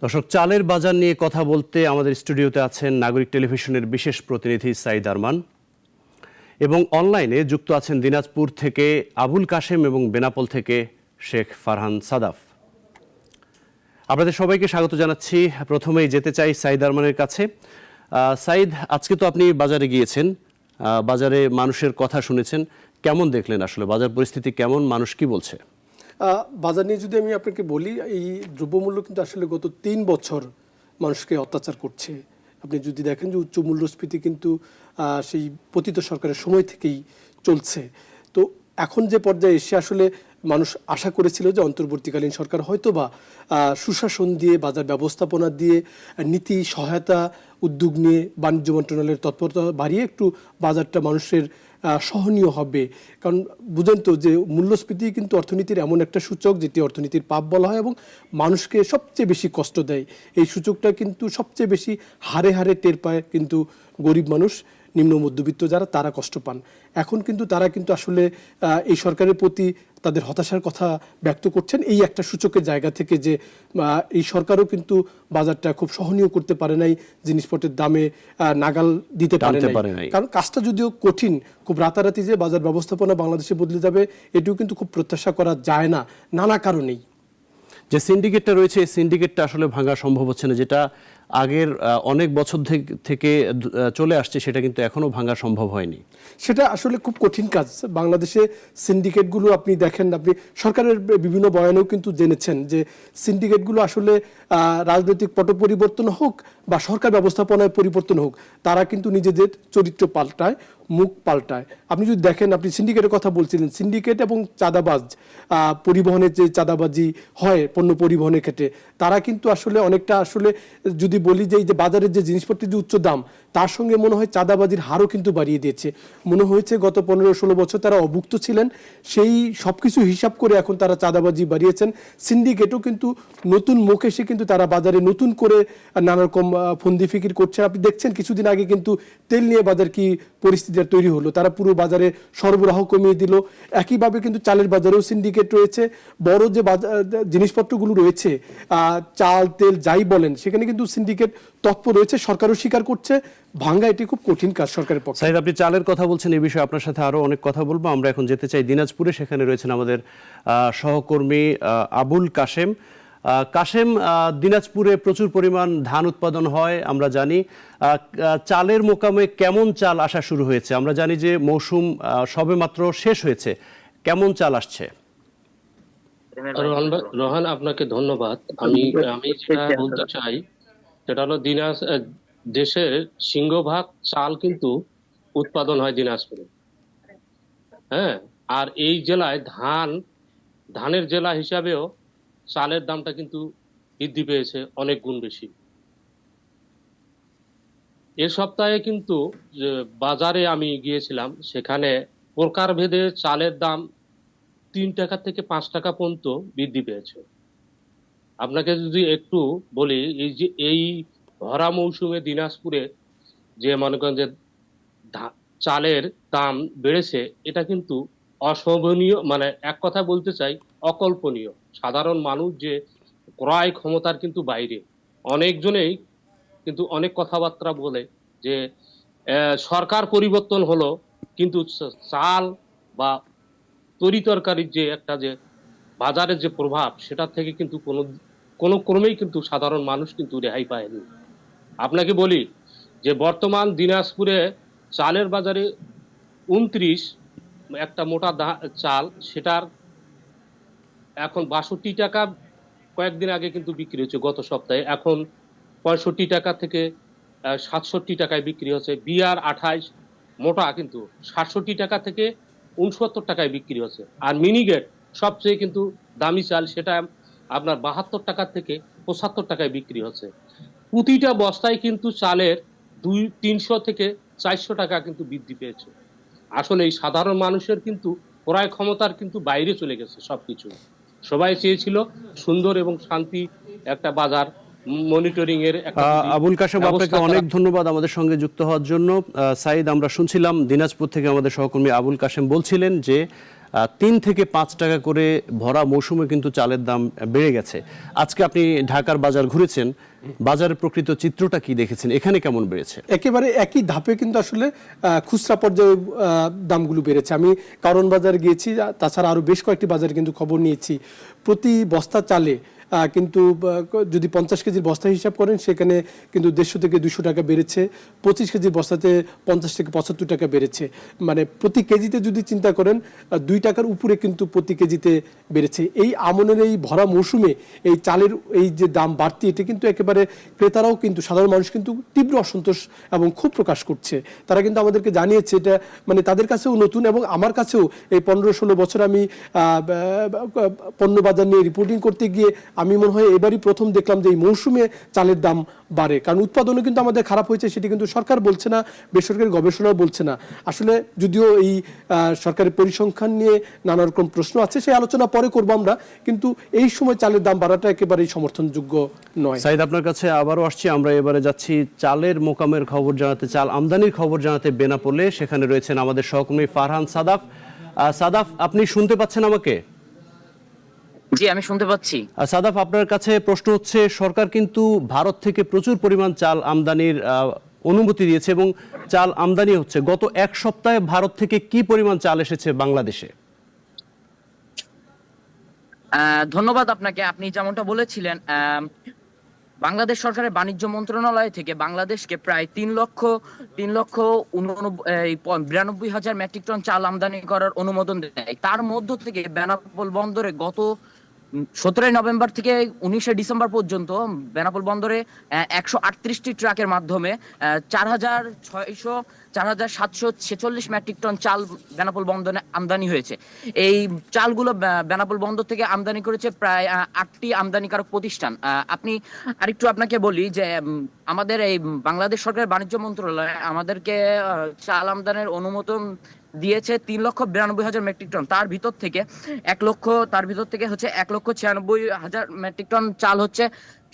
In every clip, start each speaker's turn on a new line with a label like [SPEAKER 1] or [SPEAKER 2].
[SPEAKER 1] দর্শক, চালের বাজার নিয়ে কথা বলতে আমাদের স্টুডিওতে আছেন নাগরিক টেলিভিশনের বিশেষ প্রতিনিধি সাইদ আরমান এবং অনলাইনে যুক্ত আছেন দিনাজপুর থেকে আবুল কাশেম এবং বেনাপোল থেকে শেখ ফারহান সাদাফ। আপনাদের সবাইকে স্বাগত জানাচ্ছি। প্রথমেই যেতে চাই সাইদ আরমানের কাছে। সাইদ, আজকে তো আপনি বাজারে গিয়েছেন, বাজারে মানুষের কথা শুনেছেন, কেমন দেখলেন? আসলে বাজার পরিস্থিতি কেমন, মানুষ কি বলছে?
[SPEAKER 2] বাজার নিয়ে যদি আমি আপনাকে বলি, এই দ্রব্যমূল্য কিন্তু আসলে গত 3 বছর মানুষকে অত্যাচার করছে। আপনি যদি দেখেন যে উচ্চ মূল্যস্ফীতি কিন্তু সেই পতিত সরকারের সময় থেকেই চলছে। তো এখন যে পর্যায়ে এসে আসলে মানুষ আশা করেছিল যে অন্তর্বর্তীকালীন সরকার হয়তোবা সুশাসন দিয়ে, বাজার ব্যবস্থাপনা দিয়ে, নীতি সহায়তা উদ্যোগ নিয়ে, বাণিজ্য মন্ত্রণালয়ের তৎপরতা বাড়িয়ে একটু বাজারটা মানুষের সহনীয় হবে। কারণ বুঝেন তো যে মূল্যস্ফীতি কিন্তু অর্থনীতির এমন একটা সূচক যেটি অর্থনীতির পাপ বলা হয় এবং মানুষকে সবচেয়ে বেশি কষ্ট দেয়। এই সূচকটা কিন্তু সবচেয়ে বেশি হারে হারে টের পায় কিন্তু গরিব মানুষ, নিম্ন মধ্যবিত্ত যারা, তারা কষ্ট পান। এখন কিন্তু তারা কিন্তু আসলে এই সরকারের প্রতি তাদের হতাশার কথা ব্যক্ত করছেন এই একটা সূচকের জায়গা থেকে, যে এই সরকারও কিন্তু বাজারটা খুব সহনীয় করতে পারে নাই, জিনিসপত্রের দামে নাগাল দিতে পারে নাই। কারণ কাজটা যদিও কঠিন, খুব রাতারাতি যে বাজার ব্যবস্থাপনা বাংলাদেশে বদলে যাবে এটিও কিন্তু খুব প্রত্যাশা করা যায় না, নানা কারণেই।
[SPEAKER 1] যে সিন্ডিকেটটা রয়েছে, এই সিন্ডিকেটটা আসলে ভাঙা সম্ভব হচ্ছে না। যেটা আগের অনেক বছর থেকে চলে আসছে, সেটা কিন্তু এখনো ভাঙা সম্ভব হয়নি।
[SPEAKER 2] সেটা আসলে খুব কঠিন কাজ। বাংলাদেশে সিন্ডিকেটগুলো আপনি দেখেন, আপনি সরকারের বিভিন্ন বয়ানেও কিন্তু জেনেছেন যে সিন্ডিকেটগুলো আসলে রাজনৈতিক পট পরিবর্তন হোক বা সরকার ব্যবস্থাপনায় পরিবর্তন হোক, তারা কিন্তু নিজেদের চরিত্র পাল্টায়, মুখ পাল্টায়। আপনি যদি দেখেন, আপনি সিন্ডিকেটের কথা বলছিলেন, সিন্ডিকেট এবং চাঁদাবাজ, পরিবহনের যে চাঁদাবাজি হয় পণ্য পরিবহনের ক্ষেত্রে, তারা কিন্তু আসলে অনেকটা আসলে যদি বলি যে এই যে বাজারের যে জিনিসপত্রের যে উচ্চ দাম, তার সঙ্গে মনে হয় চাঁদাবাজির হারও কিন্তু বাড়িয়ে দিয়েছে। মনে হয়েছে গত 15-16 বছর তারা অভুক্ত ছিলেন, সেই সব কিছু হিসাব করে এখন তারা চাঁদাবাজি বাড়িয়েছেন। সিন্ডিকেটও কিন্তু নতুন মুখ এসে কিন্তু তারা বাজারে নতুন করে নানা রকম ফন্দি ফিকির করছে। আপনি দেখছেন কিছুদিন আগে কিন্তু তেল নিয়ে বাজার কি পরিস্থিতি তৈরি হলো, তারা পুরো বাজারে সরবরাহ কমিয়ে দিল। একইভাবে কিন্তু চালের বাজারেও সিন্ডিকেট রয়েছে। বড় যে জিনিসপত্রগুলো রয়েছে, চাল তেল যাই বলেন, সেখানে কিন্তু সিন্ডিকেট তৎপর রয়েছে। সরকারও স্বীকার করছে, ভাঙ্গা এটি খুব কঠিন কাজ সরকারের পক্ষে।
[SPEAKER 1] সাইদ, আপনি চালের কথা বলছেন, এই বিষয়ে আপনার সাথে আরো অনেক কথা বলবো। আমরা এখন যেতে চাই দিনাজপুরে। সেখানে রয়েছেন আমাদের সহকর্মী আবুল কাশেম। কাশেম, দিনাজপুরে প্রচুর পরিমাণ ধান উৎপাদন হয় আমরা জানি। চালের মোকামে কেমন চাল আসা শুরু হয়েছে? আমরা জানি যে মৌসুম সবেমাত্র শেষ হয়েছে, কেমন চাল আসছে?
[SPEAKER 3] রোহান, আপনাকে ধন্যবাদ। আমি যেটা বলতে চাই সেটা হলো দেশের সিংহভাগ চাল কিন্তু উৎপাদন হয় দিনাজপুরে। হ্যাঁ, আর এই জেলায় ধানের জেলা হিসাবেও চালের দামটা কিন্তু বৃদ্ধি পেয়েছে অনেক গুণ বেশি। এ সপ্তাহে কিন্তু বাজারে আমি গিয়েছিলাম, সেখানে প্রকারভেদে চালের দাম 3 টাকা থেকে 5 টাকা পর্যন্ত বৃদ্ধি পেয়েছে। আপনাকে যদি একটু বলি, এই ভরা মৌসুমে দিনাজপুরে যে মনে করেন যে চালের দাম বেড়েছে, এটা কিন্তু অশোভনীয়, মানে এক কথা বলতে চাই অকল্পনীয়। সাধারণ মানুষ যে ক্রয় ক্ষমতার কিন্তু বাইরে। অনেকজনেই কিন্তু অনেক কথাবার্তা বলে যে সরকার পরিবর্তন হলো, কিন্তু চাল বা তরি তরকারির যে একটা যে বাজারের যে প্রভাব, সেটা থেকে কিন্তু কোনো ক্রমেই কিন্তু সাধারণ মানুষ কিন্তু রেহাই পায়নি। আপনাকে বলি যে বর্তমান দিনাজপুরে চালের বাজারে 29 একটা মোটা চাল, সেটার এখন 62 টাকা কয়েকদিন আগে কিন্তু বিক্রি হচ্ছে, গত সপ্তাহে। এখন 65 টাকা থেকে 67 টাকায় বিক্রি হচ্ছে। বিআর 28 মোটা কিন্তু 67 টাকা থেকে 69 টাকায় বিক্রি হচ্ছে। আর মিনিগেট সবচেয়ে কিন্তু দামি চাল, সেটা আপনার 72 টাকা থেকে 75 টাকায় বিক্রি হচ্ছে। প্রতিটা বস্তায় কিন্তু চালের 300 থেকে 400 টাকা কিন্তু বৃদ্ধি পেয়েছে। আসলে এই সাধারণ মানুষের কিন্তু ক্রয় ক্ষমতার কিন্তু বাইরে চলে গেছে সবকিছু। সবাই চেয়েছিল সুন্দর এবং শান্তি একটা বাজার মনিটরিং এর।
[SPEAKER 1] আবুল কাশেম, আপনাকে অনেক ধন্যবাদ আমাদের সঙ্গে যুক্ত হওয়ার জন্য। সাইদ, আমরা শুনছিলাম দিনাজপুর থেকে আমাদের সহকর্মী আবুল কাশেম বলছিলেন যে 3 থেকে 5 টাকা করে ভরা মৌসুমে কিন্তু চালের দাম বেড়ে গেছে। আজকে আপনি ঢাকার বাজার ঘুরেছেন, বাজারের প্রকৃত চিত্রটা কি দেখেছেন, এখানে কেমন বেড়েছে?
[SPEAKER 2] একেবারে একই ধাপে কিন্তু আসলে খুচরা পর্যায়ে দামগুলো বেড়েছে। আমি কারণ বাজার গিয়েছি, তাছাড়া আরও বেশ কয়েকটি বাজারে কিন্তু খবর নিয়েছি। প্রতি বস্তা চালে কিন্তু যদি 50 কেজির বস্তা হিসাব করেন সেখানে কিন্তু 150 থেকে 200 টাকা বেড়েছে। 25 কেজির বস্তাতে 50 থেকে 75 টাকা বেড়েছে। মানে প্রতি কেজিতে যদি চিন্তা করেন 2 টাকার উপরে কিন্তু প্রতি কেজিতে বেড়েছে। এই আমনের এই ভরা মৌসুমে এই চালের এই যে দাম বাড়তি, এটা কিন্তু একেবারে ক্রেতারাও কিন্তু সাধারণ মানুষ কিন্তু তীব্র অসন্তোষ এবং ক্ষোভ প্রকাশ করছে। তারা কিন্তু আমাদেরকে জানিয়েছে এটা মানে তাদের কাছেও নতুন, এবং আমার কাছেও এই 15-16 বছর আমি পণ্য বাজার নিয়ে রিপোর্টিং করতে গিয়ে আমি মনে হয় এবারই প্রথম দেখলাম যে এই মৌসুমে চালের দাম বাড়ে। কারণ উৎপাদনও কিন্তু আমাদের খারাপ হয়েছে, সেটি কিন্তু সরকার বলছে না, বেসরকারি গবেষণাও বলছে না। আসলে যদিও এই সরকারের পরিসংখ্যান নিয়ে নানা রকম প্রশ্ন আছে, সেই আলোচনা পরে করবো আমরা, কিন্তু এই সময় চালের দাম বাড়াটা একেবারেই সমর্থনযোগ্য নয়।
[SPEAKER 1] সাইদ, আপনার কাছে আবারও আসছি। আমরা এবারে যাচ্ছি চালের মোকামের খবর জানাতে, চাল আমদানির খবর জানাতে বেনাপোলে। সেখানে রয়েছেন আমাদের সহকর্মী ফারহান সাদাফ। সাদাফ, আপনি শুনতে পাচ্ছেন আমাকে?
[SPEAKER 4] জি, আমি শুনতে পাচ্ছি।
[SPEAKER 1] সাদাফ, আপনার কাছে প্রশ্ন হচ্ছে, সরকার কিন্তু ভারত থেকে প্রচুর পরিমাণ চাল আমদানির অনুমতি দিয়েছে এবং চাল আমদানি হচ্ছে। গত এক সপ্তাহে ভারত থেকে কি পরিমাণ চাল এসেছে বাংলাদেশে?
[SPEAKER 4] ধন্যবাদ আপনাকে। আপনি যেমনটা বলেছিলেন, বাংলাদেশ সরকারের বাণিজ্য মন্ত্রণালয় থেকে বাংলাদেশকে প্রায় 3,92,000 মেট্রিক টন চাল আমদানি করার অনুমোদন দেয়। তার মধ্য থেকে বেনাপোল বন্দরে গত 17 নভেম্বর থেকে 19 ডিসেম্বর পর্যন্ত বেনাপোল বন্দরে 138টি ট্রাকের মাধ্যমে 4,746 মেট্রিক টন চাল বেনাপোল বন্দরে আমদানি হয়েছে। এই চালগুলো বেনাপোল বন্দর থেকে আমদানি করেছে প্রায় 8টি আমদানিকারক প্রতিষ্ঠান। আপনি আরেকটু আপনাকে বলি যে আমাদের এই বাংলাদেশ সরকারের বাণিজ্য মন্ত্রণালয় আমাদেরকে চাল আমদানির অনুমোদন দিয়েছে 3,92,000 মেট্রিক টন। তার ভিতর থেকে 1,96,000 মেট্রিক টন চাল হচ্ছে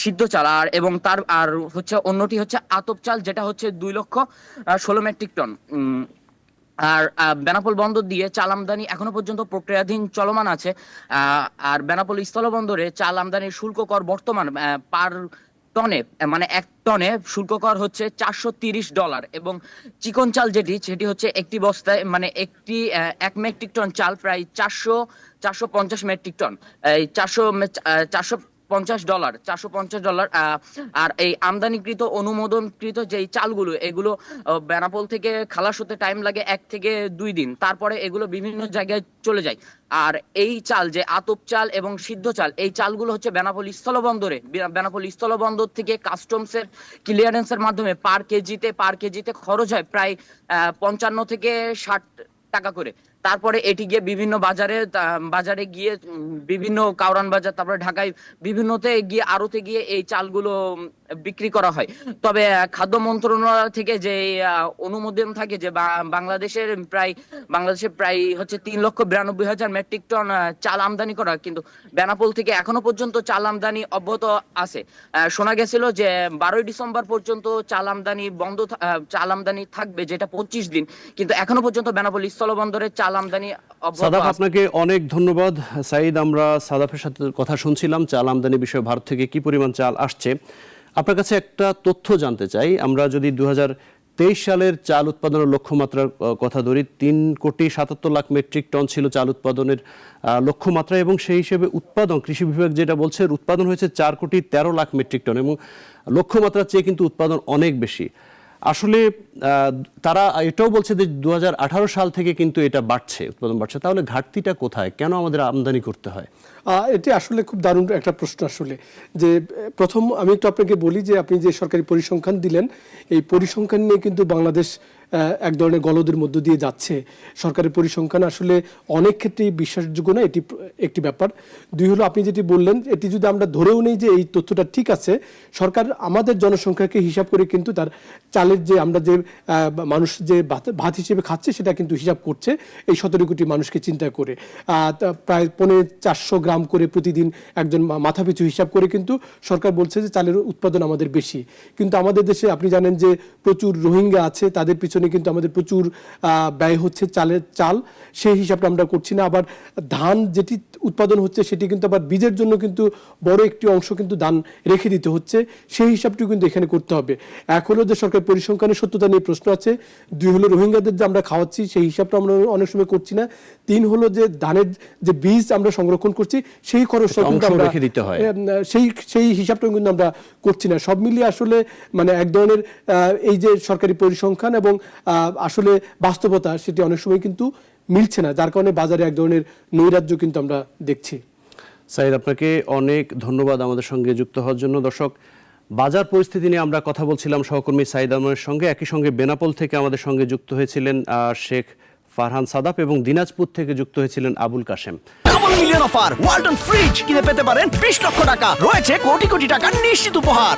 [SPEAKER 4] সিদ্ধ চাল, এবং তার আর হচ্ছে অন্যটি হচ্ছে আতপ চাল, যেটা হচ্ছে 2,16,000 মেট্রিক টন। আর বেনাপোল বন্দর দিয়ে চাল আমদানি এখনো পর্যন্ত প্রক্রিয়াধীন চলমান আছে। আর বেনাপোল স্থলবন্দরে চাল আমদানির শুল্ক কর বর্তমান পার টনে, মানে 1 টনে শুল্ক কর হচ্ছে $430, এবং চিকন চাল সেটি হচ্ছে একটি বস্তায়, মানে একটি 1 মেট্রিক টন চাল প্রায় 450 মেট্রিক টন, এই $450। আর এই আমদানিকৃত অনুমোদনকৃত যেই চালগুলো, এগুলো বেনাপোল থেকে খালাস হতে টাইম লাগে 1 থেকে 2 দিন, তারপরে এগুলো বিভিন্ন জায়গায় চলে যায়। আর এই চাল যে আতপ চাল এবং সিদ্ধ চাল, এই চালগুলো হচ্ছে বেনাপোল স্থলবন্দর থেকে কাস্টমসের ক্লিয়ারেন্সের মাধ্যমে পার কেজিতে খরচ হয় প্রায় 55 থেকে 60 টাকা করে। তারপরে এটি গিয়ে বিভিন্ন বাজারে গিয়ে বিভিন্ন কাউরান বাজার, তারপরে ঢাকায় বিভিন্নতে গিয়ে আড়তে গিয়ে এই চালগুলো বিক্রি করা হয়। তবে খাদ্য মন্ত্রণালয় থেকে যে অনুমোদন থাকে যে বাংলাদেশে প্রায় হচ্ছে 3,92,000 মেট্রিক টন চাল আমদানি করা, কিন্তু বেনাপোল থেকে এখনো পর্যন্ত চাল আমদানি অব্যাহত আছে। শোনা গেছিল যে 12 ডিসেম্বর পর্যন্ত চাল আমদানি থাকবে, যেটা 25 দিন, কিন্তু এখনো পর্যন্ত বেনাপোল স্থলবন্দরে চাল আমদানি অব্যাহত
[SPEAKER 1] সাদাফ,
[SPEAKER 4] আছে।
[SPEAKER 1] আপনাকে অনেক ধন্যবাদ। সাইদ, আমরা সাদাফের সাথে কথা শুনছিলাম চাল আমদানি বিষয়ে, ভারত থেকে কি পরিমাণ চাল আসছে। আপনার কাছে একটা তথ্য জানতে চাই। আমরা যদি 2023 সালের চাল উৎপাদনের লক্ষ্যমাত্রার কথা ধরি, 3,77,00,000 মেট্রিক টন ছিল চাল উৎপাদনের লক্ষ্যমাত্রা, এবং সেই হিসেবে উৎপাদন, কৃষি বিভাগ যেটা বলছে, উৎপাদন হয়েছে 4,13,00,000 মেট্রিক টন, এবং লক্ষ্যমাত্রার চেয়ে কিন্তু উৎপাদন অনেক বেশি। আসলে তারা এটাও বলছে যে 2018 সাল থেকে কিন্তু এটা বাড়ছে, উৎপাদন বাড়ছে। তাহলে ঘাটতিটা কোথায়? কেন আমাদের আমদানি করতে হয়?
[SPEAKER 2] এটি আসলে খুব দারুণ একটা প্রশ্ন। আসলে যে প্রথম আমি একটু আপনাকে বলি যে আপনি যে সরকারি পরিসংখ্যান দিলেন, এই পরিসংখ্যান নিয়ে কিন্তু বাংলাদেশ এক ধরনের গলদের মধ্য দিয়ে যাচ্ছে। সরকারের পরিসংখ্যান আসলে অনেক ক্ষেত্রেই বিশ্বাসযোগ্য না, এটি একটি ব্যাপার। 2 হলো আপনি যেটি বললেন, এটি যদি আমরা ধরেও নেই যে এই তথ্যটা ঠিক আছে, সরকার আমাদের জনসংখ্যাকে হিসাব করে কিন্তু তার চালের যে আমরা যে মানুষ যে ভাত হিসেবে খাচ্ছে সেটা কিন্তু হিসাব করছে এই 17 কোটি মানুষকে চিন্তা করে। প্রায় 450 গ্রাম করে প্রতিদিন একজন মাথাপিছু হিসাব করে কিন্তু সরকার বলছে যে চালের উৎপাদন আমাদের বেশি। কিন্তু আমাদের দেশে আপনি জানেন যে প্রচুর রোহিঙ্গা আছে, তাদের পিছনে পেছনে কিন্তু আমাদের প্রচুর ব্যয় হচ্ছে চাল সেই হিসাবটা আমরা করছি না। আবার ধান যেটি উৎপাদন হচ্ছে সেটি কিন্তু আবার বীজের জন্য কিন্তু বড় একটি অংশ কিন্তু ধান রেখে দিতে হচ্ছে, সেই হিসাবটিও কিন্তু এখানে করতে হবে। এক হলো যে সরকার পরিসংখ্যানের সত্যতা নিয়ে প্রশ্ন আছে, দুই হলো রোহিঙ্গাদের যে আমরা খাওয়াচ্ছি সেই হিসাবটা আমরা অনেক সময় করছি না, তিন হলো যে ধানের যে বীজ আমরা সংরক্ষণ করছি সেই খরচটা কিন্তু আমরা
[SPEAKER 1] রেখে দিতে হয়,
[SPEAKER 2] সেই হিসাবটা কিন্তু আমরা করছি না। সব মিলিয়ে আসলে মানে এক ধরনের এই যে সরকারি পরিসংখ্যান এবং আসলে বাস্তবতা সেটি অনেক সময় কিন্তু মিলছে না, যার কারণে বাজারে এক ধরনের নৈরাজ্য কিন্তু আমরা দেখছি।
[SPEAKER 1] সাইদ, আপনাকে অনেক ধন্যবাদ আমাদের সঙ্গে যুক্ত হওয়ার জন্য। দর্শক, বাজার পরিস্থিতি নিয়ে আমরা কথা বলছিলাম সহকর্মী সাইদ আরমানের সঙ্গে। একই সঙ্গে বেনাপোল থেকে আমাদের সঙ্গে যুক্ত হয়েছিলেন শেখ ফারহান সাদাফ এবং দিনাজপুর থেকে যুক্ত হয়েছিলেন Abul Kashem.
[SPEAKER 5] Double million offer Walton fridge কিনে পেতে পারেন 20 লক্ষ টাকা, রয়েছে কোটি কোটি টাকার নিশ্চিত উপহার।